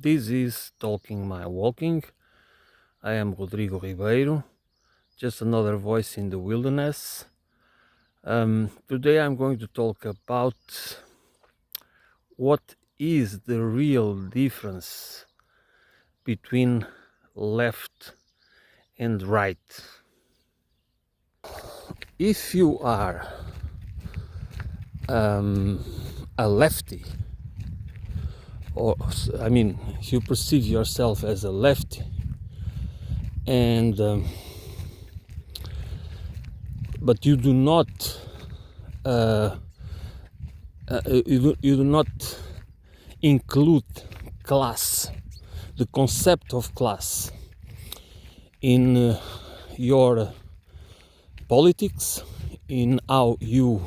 This is Talking My Walking. I am Rodrigo Ribeiro, just another voice in the wilderness. Today I'm going to talk about what is the real difference between left and right. If you are a lefty, if you perceive yourself as a lefty, and but you do not you do not include class, the concept of class, in your politics, in how you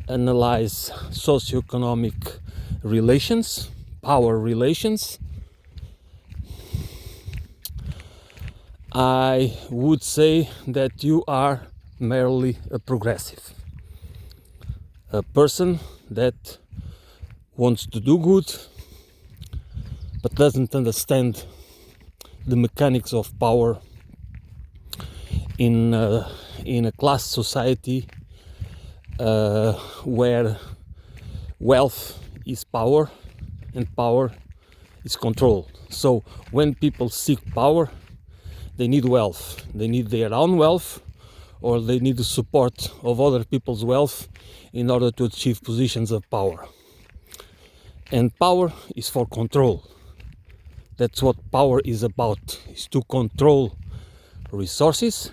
analyze socioeconomic relations, power relations. I would say that you are merely a progressive, a person that wants to do good but doesn't understand the mechanics of power in a class society where wealth is power and power is control. So when people seek power, they need wealth. They need their own wealth, or they need the support of other people's wealth in order to achieve positions of power. And power is for control. That's what power is about, is to control resources,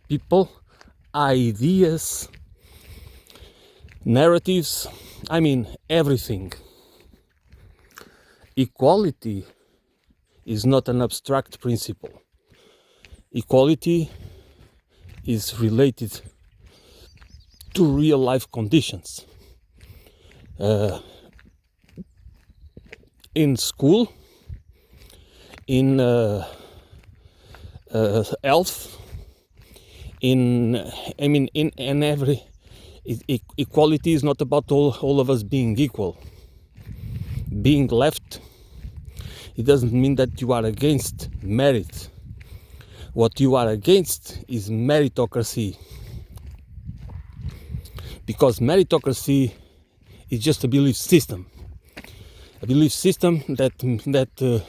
people, ideas, narratives, everything. Equality is not an abstract principle. Equality is related to real life conditions. In school, in health, in every equality is not about all of us being equal. Being left, it doesn't mean that you are against merit. What you are against is meritocracy, because meritocracy is just a belief system that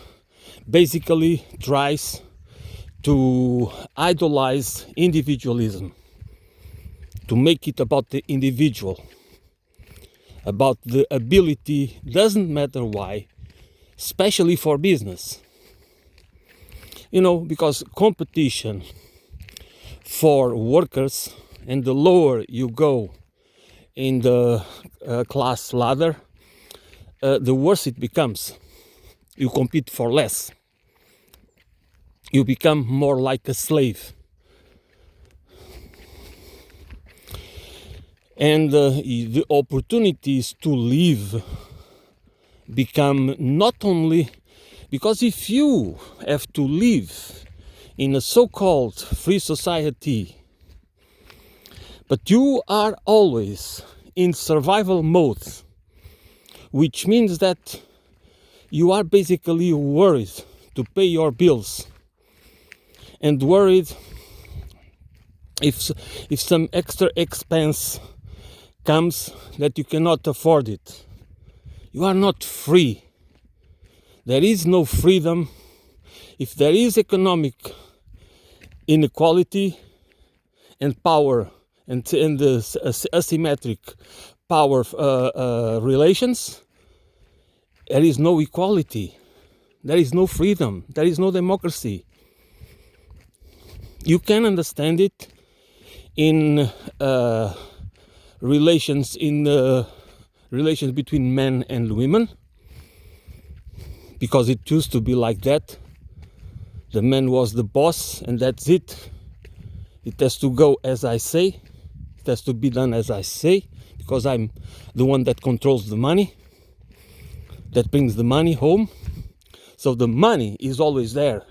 basically tries to idolize individualism, to make it about the individual, about the ability, doesn't matter why, especially for business. Because competition for workers, and the lower you go in the class ladder, the worse it becomes. You compete for less. You become more like a slave. And the opportunities to live become not only, because if you have to live in a so-called free society, but you are always in survival mode, which means that you are basically worried to pay your bills, and worried if some extra expense comes that you cannot afford it. You are not free. There is no freedom. If there is economic inequality and power and the asymmetric power relations, there is no equality. There is no freedom. There is no democracy. You can understand it in relations between men and women, because it used to be like that. The man was the boss, and that's it. It has to go as I say. It has to be done as I say, because I'm the one that controls the money, that brings the money home. So the money is always there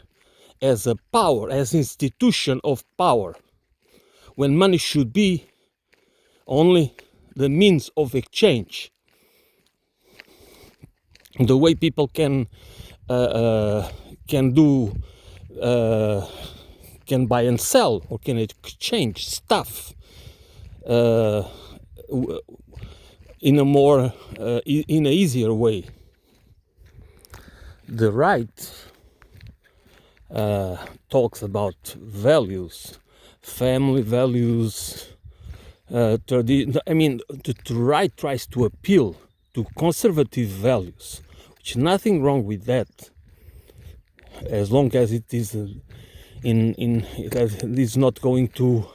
as a power, as institution of power, when money should be only the means of exchange. The way people can can do, can buy and sell, or can exchange stuff in a more, in a easier way. The right talks about values, family values. The right tries to appeal to conservative values, which nothing wrong with that, as long as it is it is not going to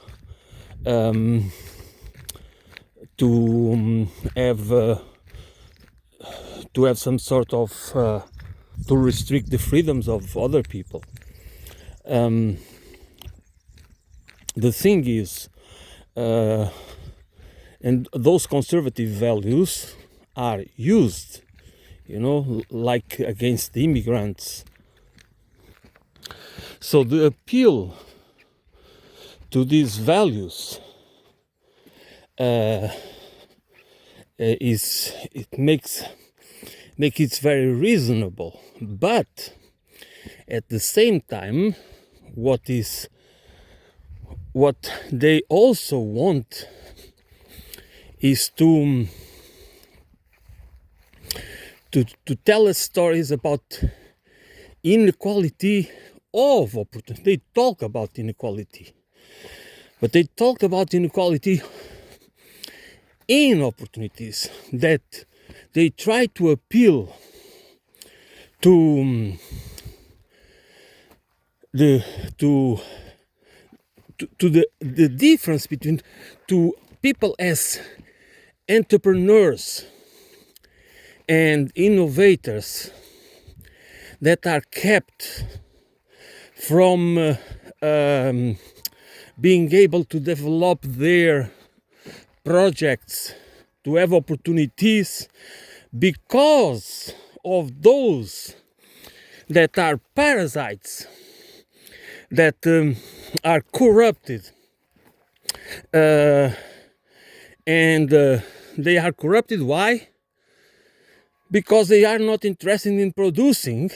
have some sort of to restrict the freedoms of other people. The thing is, and those conservative values are used, like against the immigrants. So the appeal to these values makes it very reasonable, but at the same time, what they also want is to tell us stories about inequality of opportunity. They talk about inequality, but they talk about inequality in opportunities, that they try to appeal to the difference between two people as entrepreneurs and innovators that are kept from being able to develop their projects, to have opportunities, because of those that are parasites, that are corrupted, and they are corrupted. Why? Because they are not interested in producing.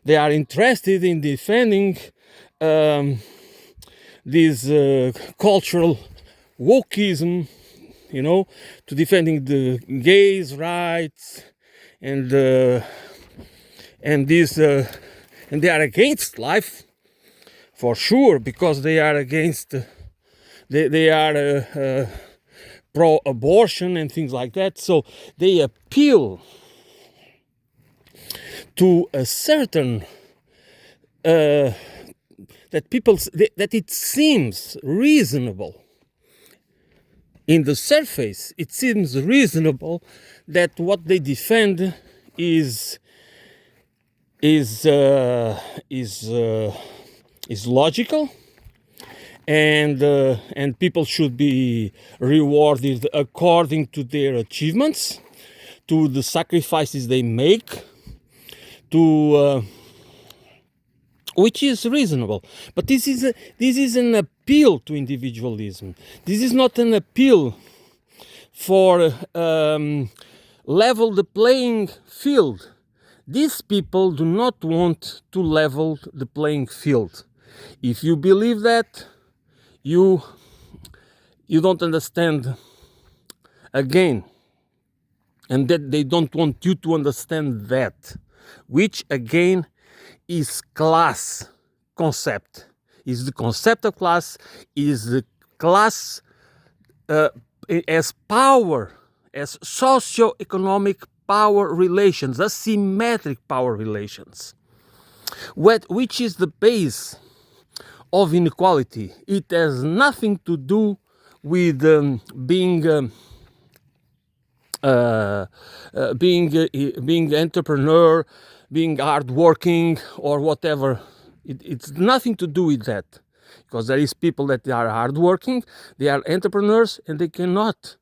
They are interested in defending this cultural wokeism, to defending the gays' rights, and this and they are against life, for sure, because they are against they are pro-abortion and things like that. So they appeal to a certain that it seems reasonable. In the surface, it seems reasonable that what they defend is logical, and people should be rewarded according to their achievements, to the sacrifices they make, to which is reasonable. But this is an appeal to individualism. This is not an appeal for level the playing field. These people do not want to level the playing field. If you believe that, you don't understand again, and that they don't want you to understand that, which again is class concept, is the concept of class, is the class as power, as socio-economic power relations, asymmetric power relations, which is the base of inequality. It has nothing to do with being entrepreneur, being hardworking, or whatever. It's nothing to do with that, because there is people that are hardworking, they are entrepreneurs, and they cannot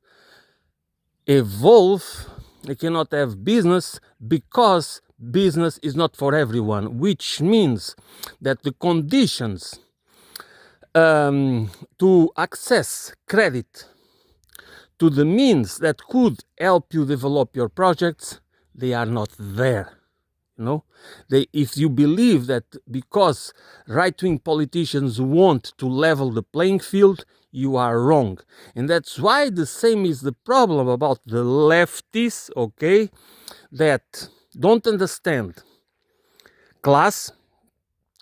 evolve, they cannot have business, because business is not for everyone, which means that the conditions to access credit, to the means that could help you develop your projects, they are not there. If you believe that because right-wing politicians want to level the playing field, you are wrong. And that's why the same is the problem about the leftists, okay, that don't understand class.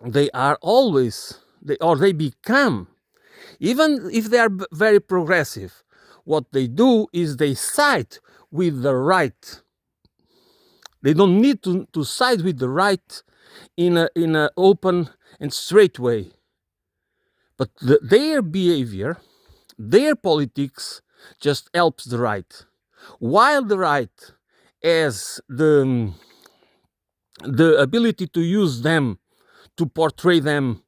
They are always, they become, even if they are very progressive, what they do is they side with the right. They don't need to side with the right in an open and straight way. But their behavior, their politics just helps the right. While the right has the ability to use them, to portray them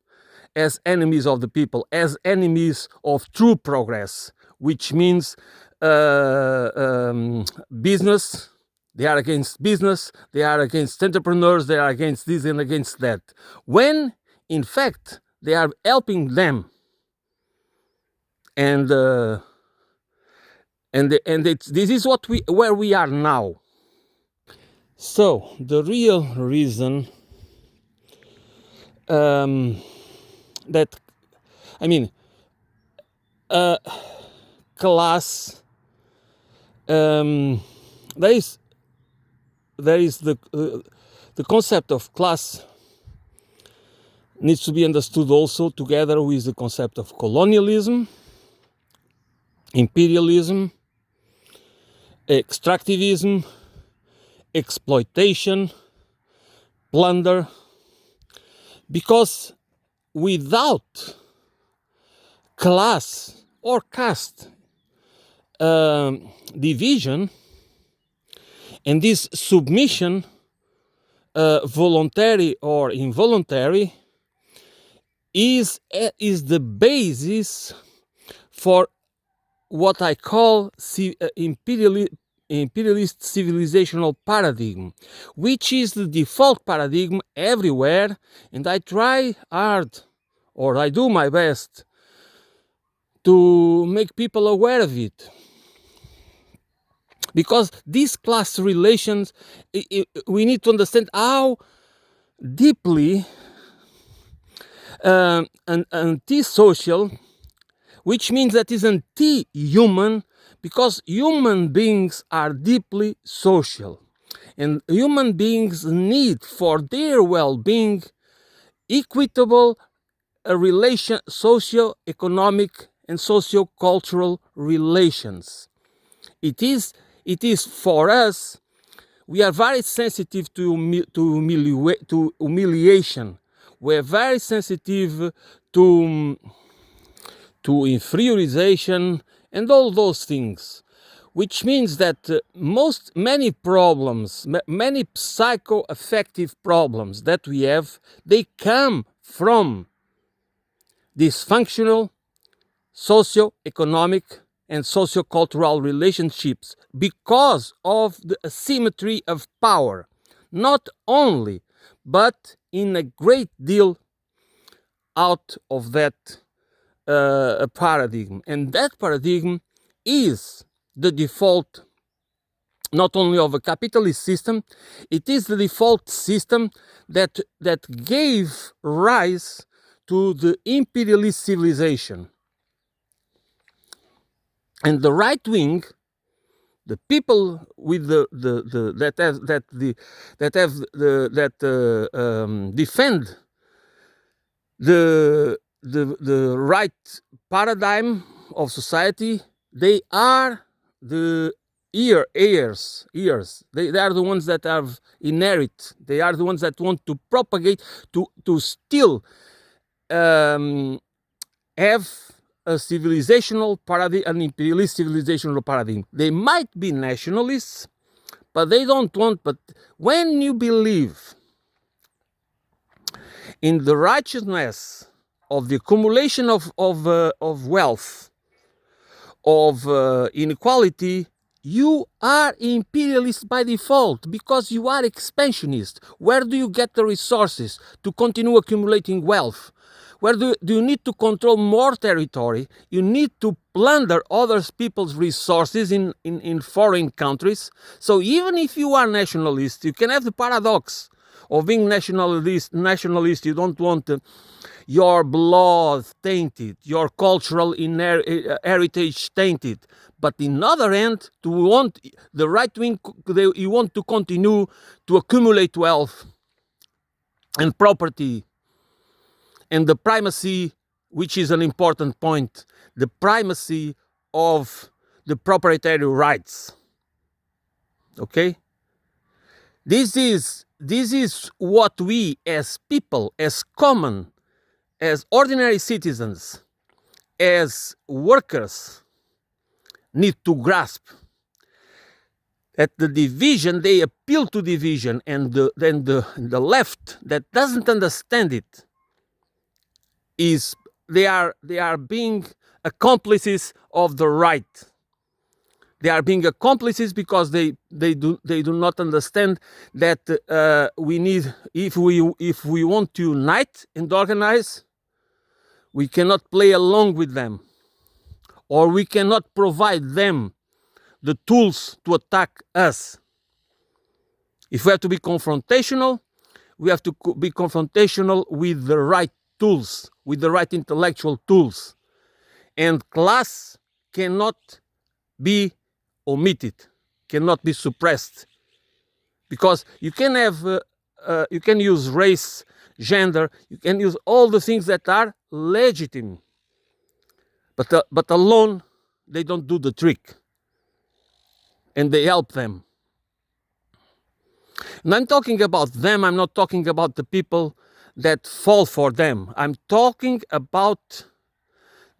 as enemies of the people, as enemies of true progress, which means business. They are against business, they are against entrepreneurs, they are against this and against that. When, in fact, they are helping them. And this is where we are now. So, the real reason that, I mean, class, there is the concept of class needs to be understood also together with the concept of colonialism, imperialism, extractivism, exploitation, plunder, because without class or caste division, and this submission, voluntary or involuntary, is the basis for what I call imperialist civilizational paradigm, which is the default paradigm everywhere, and I try hard, or I do my best, to make people aware of it. Because these class relations, we need to understand how deeply anti-social, which means that is anti-human, because human beings are deeply social. And human beings need for their well-being equitable socio-economic and socio-cultural relations. It is for us, we are very sensitive to humiliation. We are very sensitive to inferiorization and all those things, which means that many problems, many psychoaffective problems that we have, they come from dysfunctional socio-economic and socio-cultural relationships because of the asymmetry of power, not only, but in a great deal out of that paradigm. And that paradigm is the default not only of a capitalist system, it is the default system that gave rise to the imperialist civilization. And the right wing, the people with defend the right paradigm of society, they are the heirs. They are the ones that have inherit. They are the ones that want to propagate, to still have a civilizational paradigm, an imperialist civilizational paradigm. They might be nationalists, but they don't want. But when you believe in the righteousness of the accumulation of wealth, of inequality, you are imperialist by default because you are expansionist. Where do you get the resources to continue accumulating wealth? Where do you need to control more territory? You need to plunder other people's resources in foreign countries. So even if you are nationalist, you can have the paradox of being nationalist. You don't want your blood tainted, your cultural heritage tainted. But in other hand, to want the right wing, you want to continue to accumulate wealth and property and the primacy, which is an important point, the primacy of the proprietary rights. Okay? This is what we as people, as common, as ordinary citizens, as workers, need to grasp. That the division, they appeal to division, and then the left that doesn't understand it is they are being accomplices of the right. They are being accomplices because they do not understand that we need, if we want to unite and organize, we cannot play along with them, or we cannot provide them the tools to attack us. If we have to be confrontational, we have to be confrontational with the right tools, with the right intellectual tools. And class cannot be omitted, cannot be suppressed. Because you can have, you can use race, gender, you can use all the things that are legitimate. But alone, they don't do the trick. And they help them. And I'm talking about them, I'm not talking about the people that fall for them. I'm talking about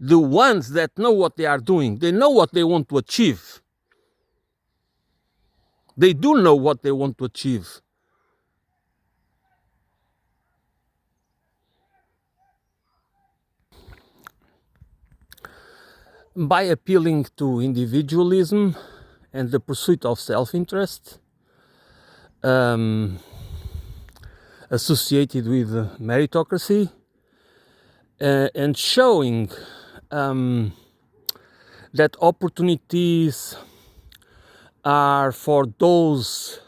the ones that know what they are doing. They know what they want to achieve. They do know what they want to achieve. By appealing to individualism and the pursuit of self-interest, associated with meritocracy, and showing that opportunities are for those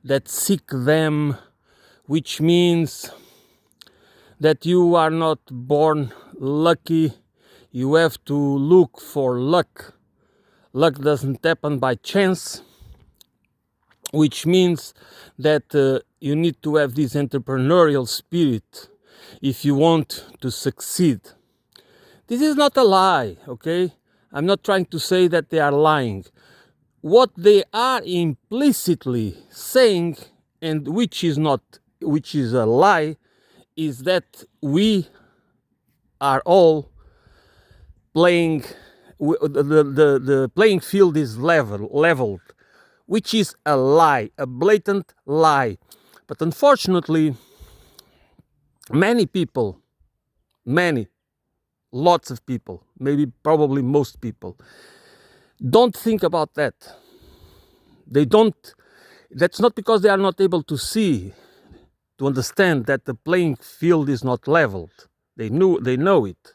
that seek them, which means that you are not born lucky, you have to look for luck. Luck doesn't happen by chance, which means that you need to have this entrepreneurial spirit if you want to succeed. This is not a lie, okay? I'm not trying to say that they are lying. What they are implicitly saying, and which is a lie, is that we are all playing, the playing field is leveled, which is a lie, a blatant lie. But unfortunately, many people, lots of people, maybe probably most people, don't think about that. They don't. That's not because they are not able to see, to understand that the playing field is not leveled. They know it.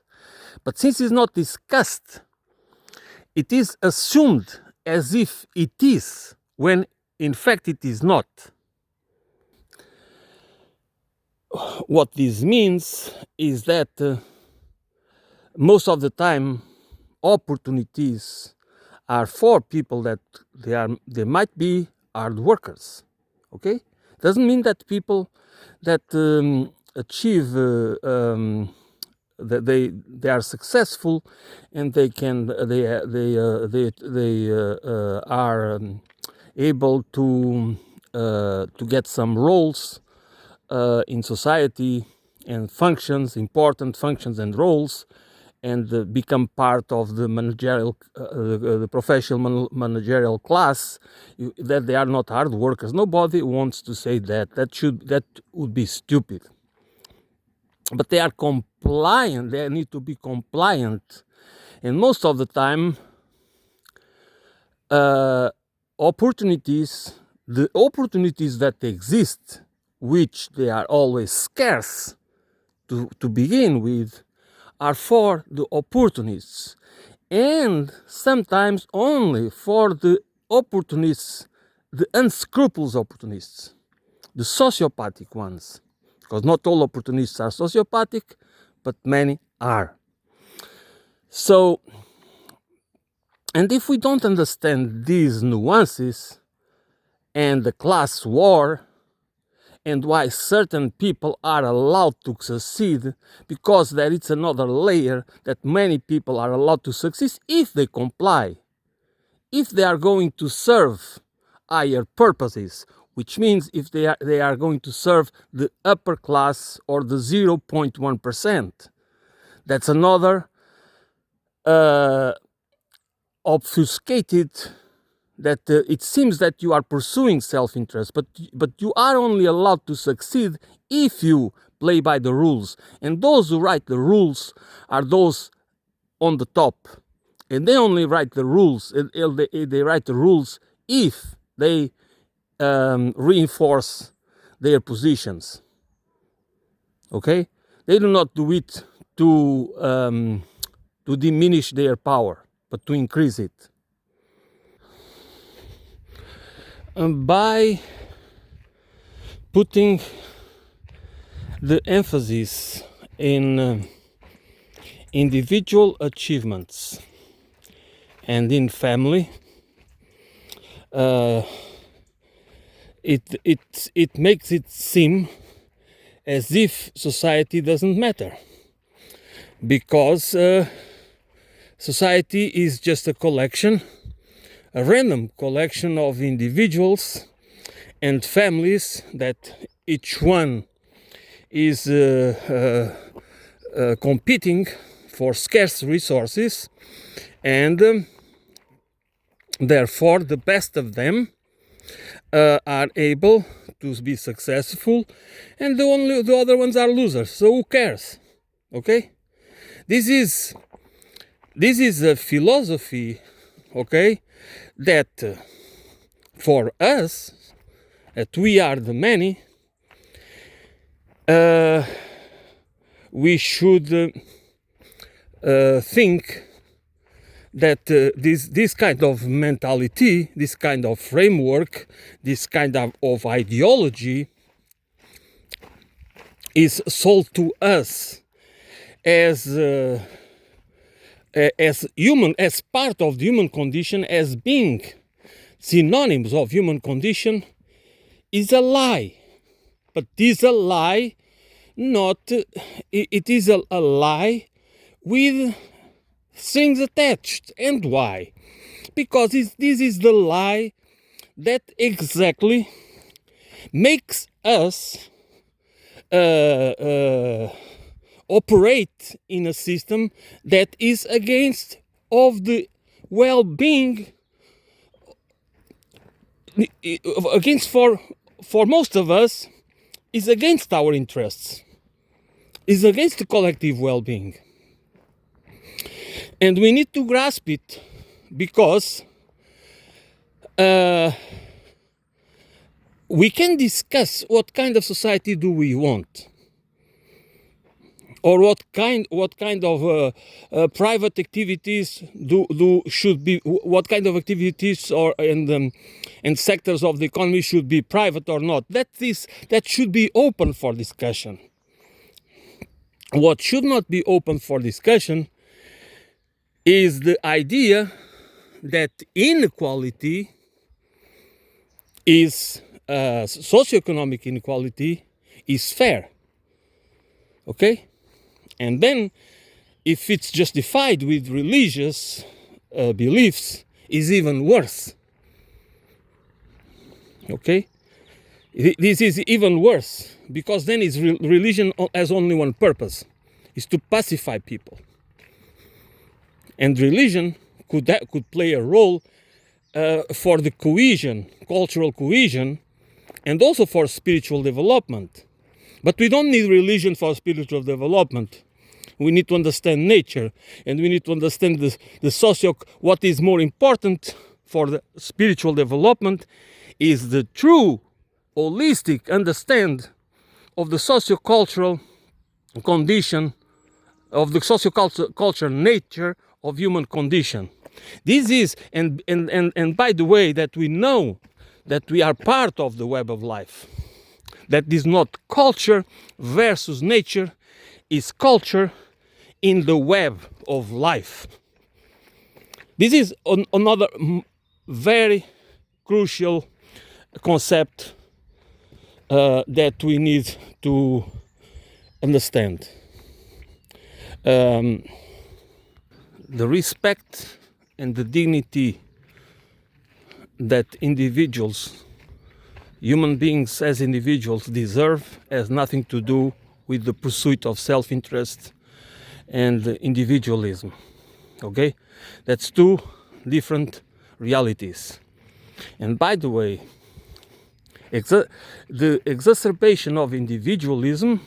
But since it's not discussed, it is assumed as if it is, when in fact it is not. What this means is that most of the time opportunities are for people that they might be hard workers. Okay, doesn't mean that people that achieve that they are successful and they are able to get some roles in society and functions, important functions and roles, and become part of the managerial, the professional managerial class, that they are not hard workers. Nobody wants to say that. That would be stupid. But they are compliant. They need to be compliant, and most of the time, the opportunities that exist, which they are always scarce to begin with, are for the opportunists, and sometimes only for the opportunists, the unscrupulous opportunists. the sociopathic ones, because not all opportunists are sociopathic, but many are. So, and if we don't understand these nuances and the class war and why certain people are allowed to succeed, because there is another layer that many people are allowed to succeed if they comply, if they are going to serve higher purposes, which means if they are going to serve the upper class or the 0.1%. That's another obfuscated, that it seems that you are pursuing self-interest, but you are only allowed to succeed if you play by the rules. And those who write the rules are those on the top. And they only write the rules, they write the rules if they reinforce their positions. Okay? They do not do it to diminish their power, but to increase it. By putting the emphasis in individual achievements and in family, it makes it seem as if society doesn't matter, because society is just a random collection of individuals and families that each one is competing for scarce resources, and therefore the best of them are able to be successful, and the other ones are losers. So who cares? Okay, this is a philosophy, okay, that for us, that we are the many, we should think that this kind of mentality, this kind of framework, this kind of ideology is sold to us as human, as part of the human condition, as being synonyms of human condition, is a lie. But is a lie, it is a lie with strings attached. And why? Because this is the lie that exactly makes us operate in a system that is against of the well-being, against for most of us, is against our interests, is against the collective well-being. And we need to grasp it, because we can discuss what kind of society do we want, or what kind of private activities should be, what kind of activities and sectors of the economy should be private or not. That should be open for discussion. What should not be open for discussion is the idea that inequality is socioeconomic inequality is fair. Okay? And then, if it's justified with religious beliefs, is even worse. Okay? This is even worse, because then religion has only one purpose, is to pacify people. And religion could play a role for the cohesion, cultural cohesion, and also for spiritual development. But we don't need religion for spiritual development. We need to understand nature, and we need to understand what is more important for the spiritual development is the true holistic understand of the sociocultural condition, of the sociocultural nature of human condition. This is, and by the way, that we know that we are part of the web of life. That is not culture versus nature, is culture in the web of life. This is another very crucial concept that we need to understand. The respect and the dignity that individuals, human beings as individuals, deserve has nothing to do with the pursuit of self-interest and individualism. Okay? That's two different realities. And by the way, the exacerbation of individualism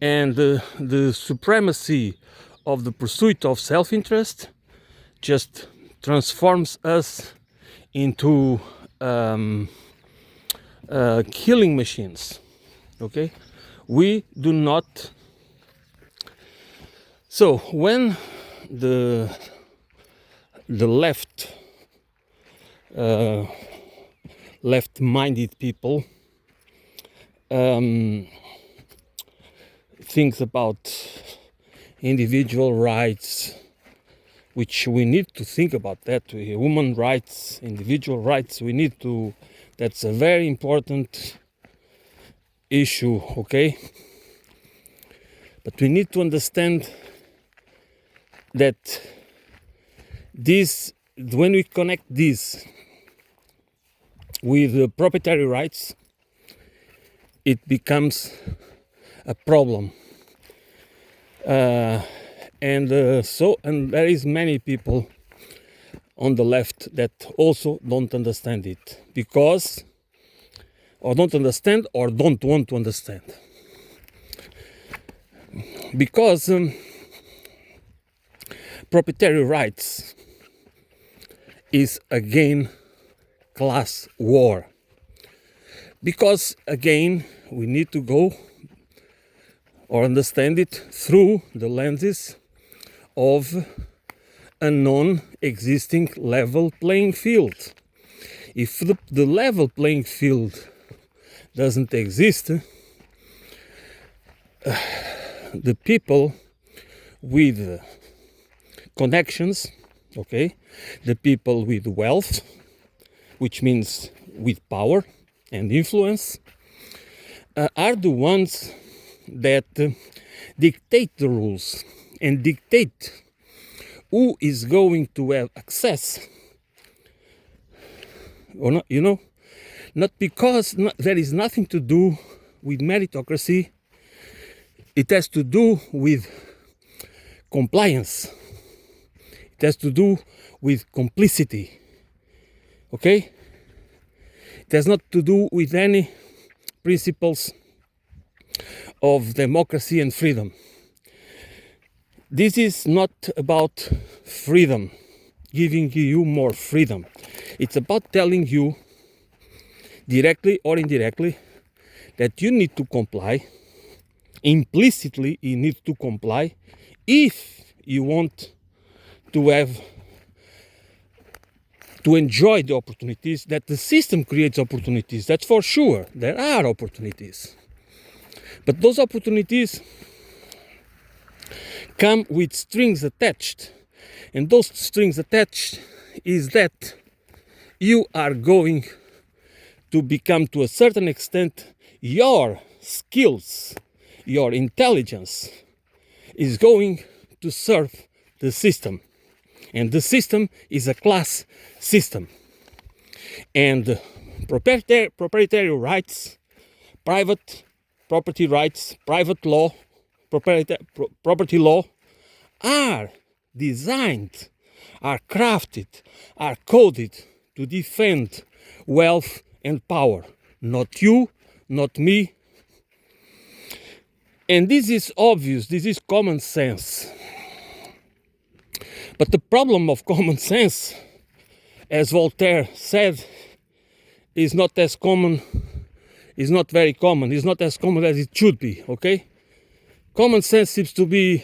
and the supremacy of the pursuit of self-interest just transforms us into killing machines. Okay? We do not. So when the left-minded people thinks about individual rights, which we need to think about that, human rights, individual rights, we need to, that's a very important issue, okay? But we need to understand that this, when we connect this with the proprietary rights, it becomes a problem. And there is many people on the left that also don't understand it, because or don't understand or don't want to understand, because proprietary rights is again class war. Because again we need to go or understand it through the lenses of a non-existing level playing field. If the level playing field doesn't exist, the people with connections, okay, the people with wealth, which means with power and influence, are the ones that dictate the rules and dictate who is going to have access or not, you know, not because there is nothing to do with meritocracy. It has to do with compliance. It has to do with complicity. Okay? It has not to do with any principles of democracy and freedom. This is not about freedom, giving you more freedom. It's about telling you, directly or indirectly, that you need to comply. Implicitly, you need to comply if you want to have to enjoy the opportunities that the system creates. Opportunities, that's for sure. There are opportunities, but those opportunities come with strings attached, and those strings attached is that you are going to become, to a certain extent, your skills, your intelligence is going to serve the system. And the system is a class system. And proprietary rights, private property rights, private law, property law are designed, are crafted, are coded to defend wealth and power. Not you, not me. And this is obvious, this is common sense. But the problem of common sense, as Voltaire said, is not as common, is not very common, is not as common as it should be, okay? Common sense seems to be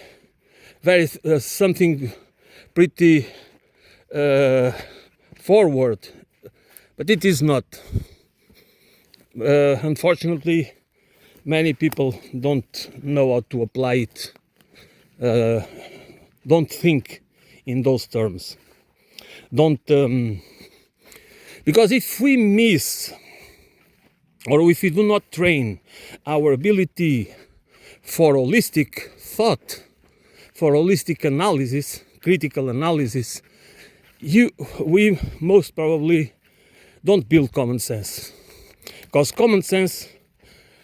very something pretty forward, but it is not. Unfortunately, many people don't know how to apply it, don't think in those terms. Because if we miss, or if we do not train our ability for holistic thought, for holistic analysis, critical analysis, we most probably don't build common sense. Because common sense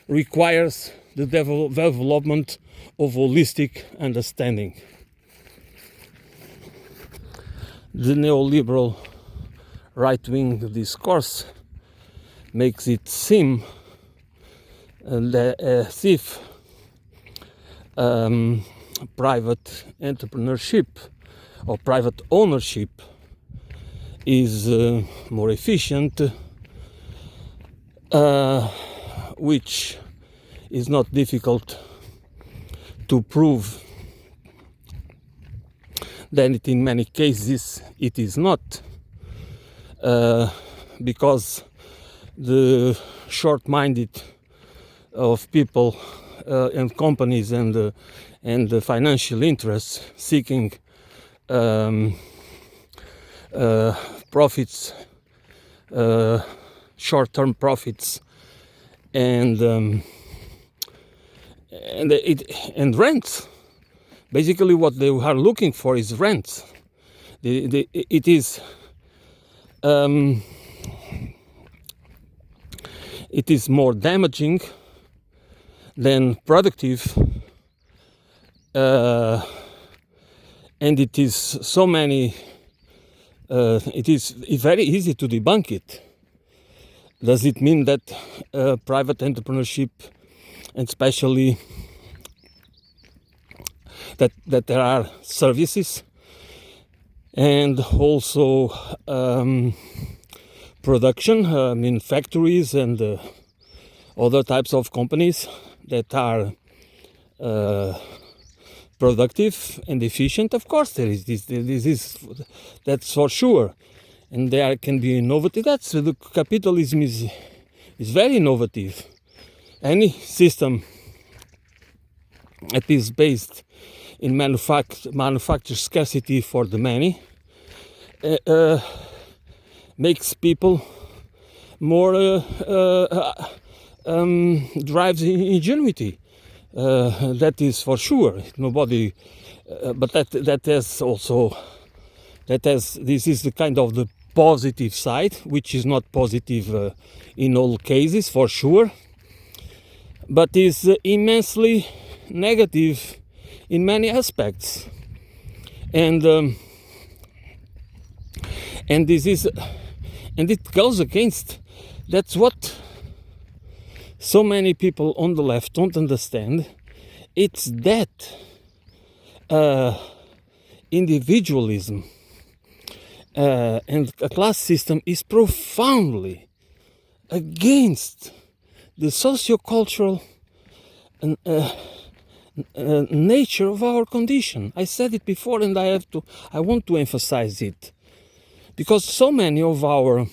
requires the development of holistic understanding. The neoliberal right-wing discourse makes it seem as if private entrepreneurship or private ownership is more efficient, which is not difficult to prove. Then in many cases it is not, because the short-minded of people and companies and the financial interests seeking profits, short-term profits, and rents. Basically, what they are looking for is rent. It is more damaging than productive, and it is so many. It is very easy to debunk it. Does it mean that private entrepreneurship, and especially that there are services and also production, in factories and other types of companies that are productive and efficient? Of course there is that's for sure, and there can be innovative. That's the capitalism is very innovative. Any system that is based in manufacture scarcity for the many makes people more drives ingenuity. That is for sure. Nobody, but this is the kind of the positive side, which is not positive in all cases for sure, but is immensely negative in many aspects, and it goes against. That's what so many people on the left don't understand. It's that individualism and a class system is profoundly against the socio-cultural nature of our condition. I said it before, and I want to emphasize it, because so many of our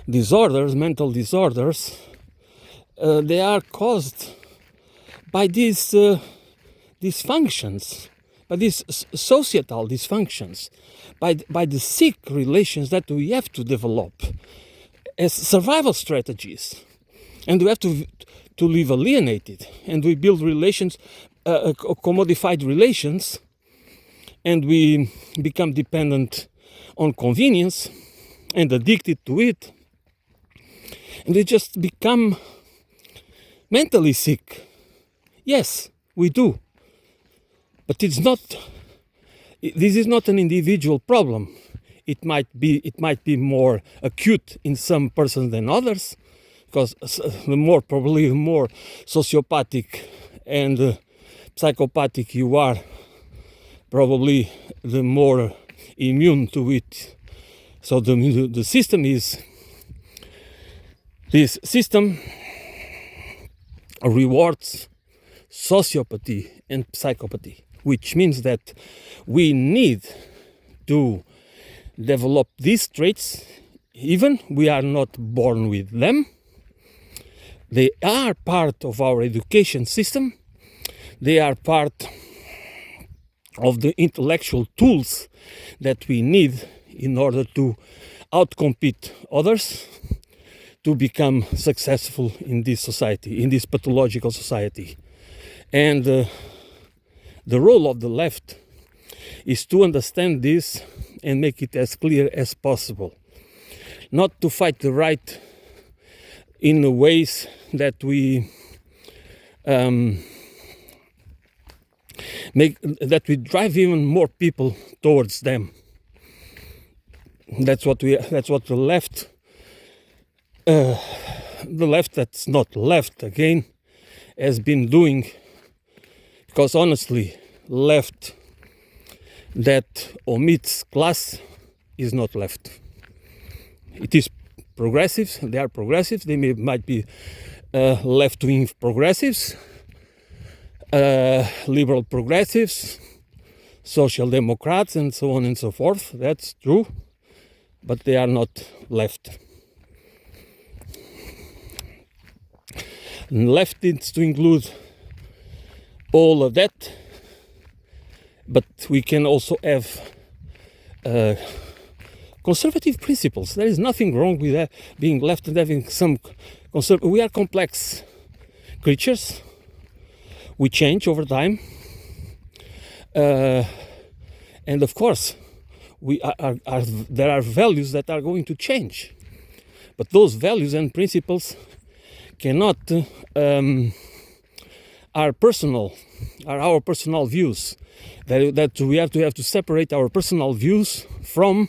disorders, mental disorders, they are caused by these dysfunctions, by these societal dysfunctions, by the sick relations that we have to develop as survival strategies. And we have to live alienated, and we build relations, commodified relations, and we become dependent on convenience and addicted to it, and we just become mentally sick. Yes, we do, but it's not. This is not an individual problem. It might be more acute in some persons than others, because the more sociopathic and psychopathic you are, probably the more immune to it. So the system is, this system rewards sociopathy and psychopathy, which means that we need to develop these traits even we are not born with them. They are part of our education system. They are part of the intellectual tools that we need in order to outcompete others, to become successful in this society, in this pathological society. And the role of the left is to understand this and make it as clear as possible. Not to fight the right in ways that we drive even more people towards them. That's what the left that's not left again has been doing. Because honestly, left that omits class is not left. It is progressives. They are progressives. They might be left-wing progressives, liberal progressives, social democrats, and so on and so forth. That's true, but they are not left. And left needs to include all of that, but we can also have conservative principles. There is nothing wrong with that, being left and having some conservative. We are complex creatures. We change over time, and of course, there are values that are going to change, but those values and principles cannot our personal views. That we have to separate our personal views from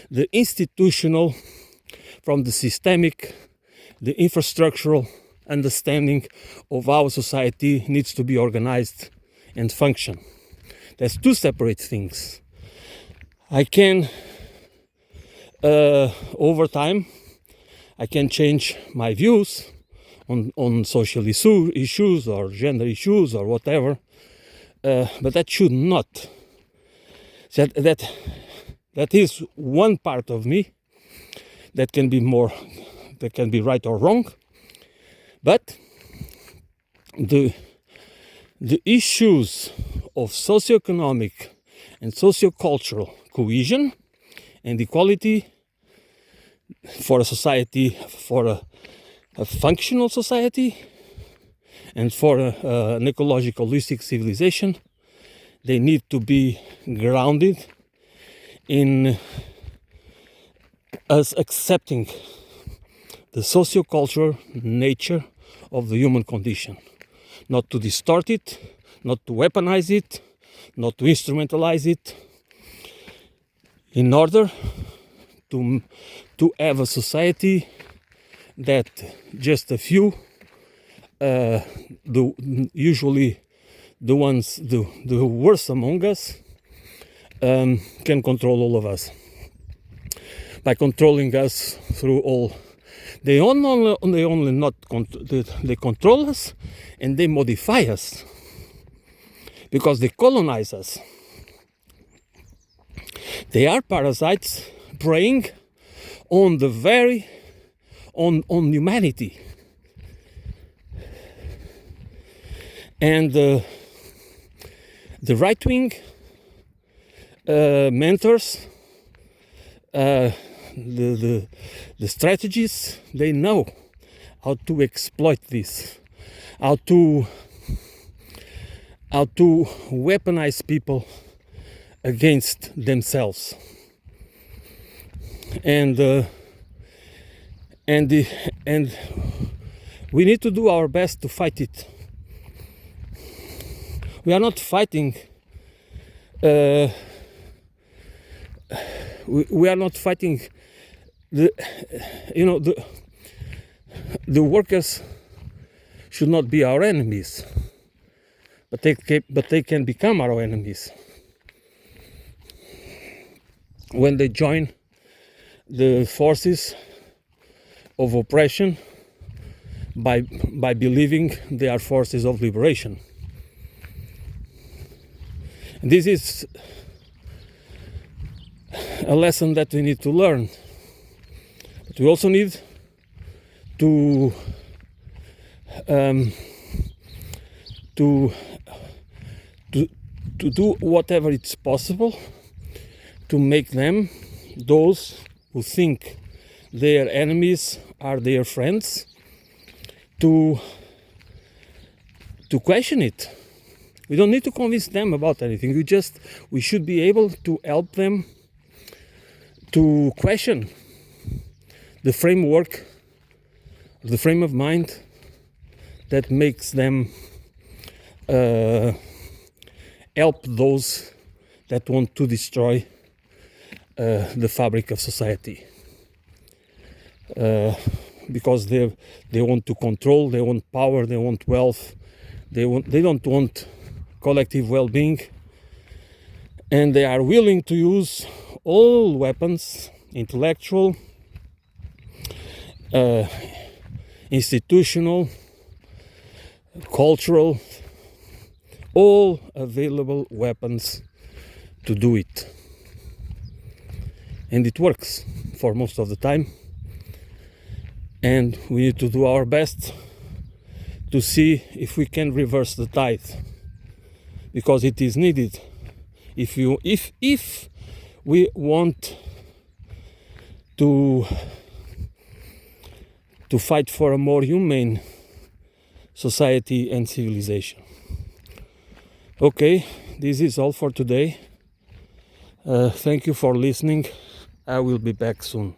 the institutional, from the systemic, the infrastructural understanding of how society needs to be organized and function. That's two separate things. I can, over time, I can change my views on social issues or gender issues or whatever, but that should not. That is one part of me that can be right or wrong, but the issues of socioeconomic and sociocultural cohesion and equality for a society, for a functional society, and for an ecological holistic civilization, they need to be grounded in us accepting the sociocultural nature of the human condition, not to distort it, not to weaponize it, not to instrumentalize it, in order to have a society that just a few, usually the worst among us, can control all of us. By controlling us through all, they control us and they modify us because they colonize us. They are parasites preying on on humanity. And the right-wing mentors, the strategists, they know how to exploit this, how to weaponize people against themselves, and we need to do our best to fight it. We are not fighting. We are not fighting the workers should not be our enemies, but they can become our enemies when they join the forces of oppression by believing they are forces of liberation. And this is a lesson that we need to learn. we also need to to do whatever it's possible to make them, those who think their enemies are their friends, to question it. We don't need to convince them about anything. We should be able to help them to question the framework, the frame of mind that makes them help those that want to destroy the fabric of society. Because they want to control, they want power, they want wealth, they don't want collective well-being, and they are willing to use all weapons, intellectual, institutional, cultural, all available weapons to do it. And it works for most of the time. And we need to do our best to see if we can reverse the tide, because it is needed. If we want to fight for a more humane society and civilization. Okay, this is all for today. Thank you for listening. I will be back soon.